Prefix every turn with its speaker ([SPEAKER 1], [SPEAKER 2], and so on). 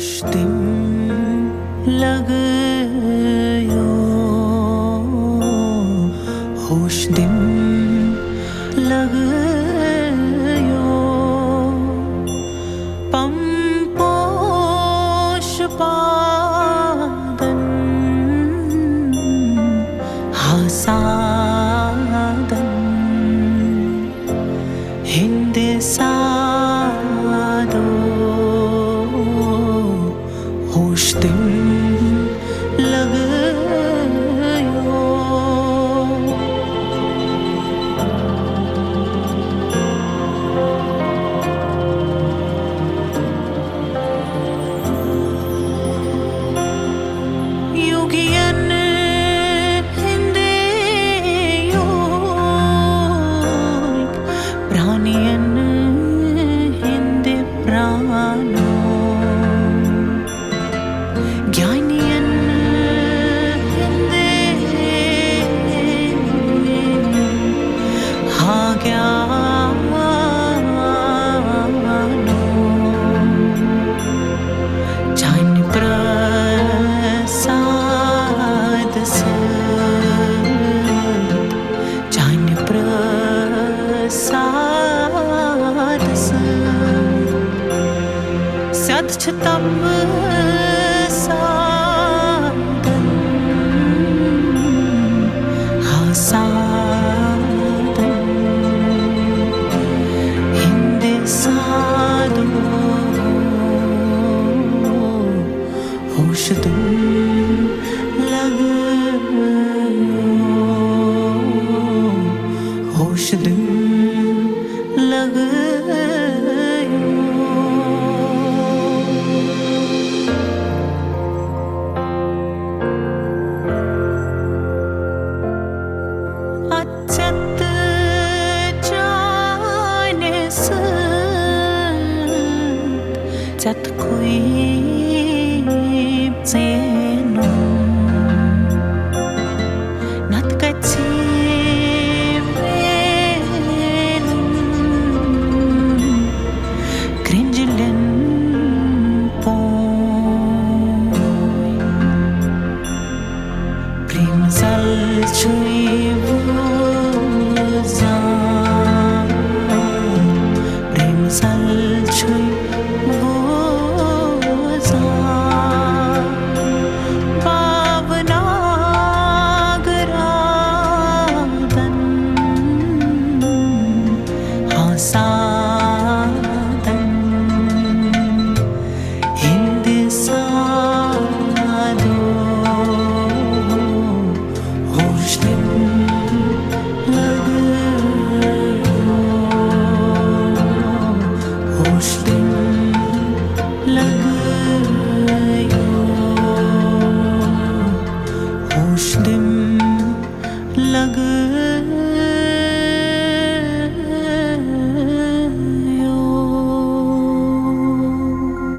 [SPEAKER 1] Hoştim lagyo, hoştim lagyo, pampoş padan hasadan hindisado hoştim lagyo. Yugiyan hindi yun, praniyan hindi prano. Gyaniyan hindi hagyano. Jain prasad se, jain prasad se, sat chitam sadan hasadan hindisado hoştum lagyo, hoştum lagyo. Achat jaane se chat koi zeno nat kachi venum krinjilen poi primzal chui vuzan primzal chui vuzan pavnagaradan hasadan hindisado hoştum lagyo, hoştum lagyo, hoştum lagyo.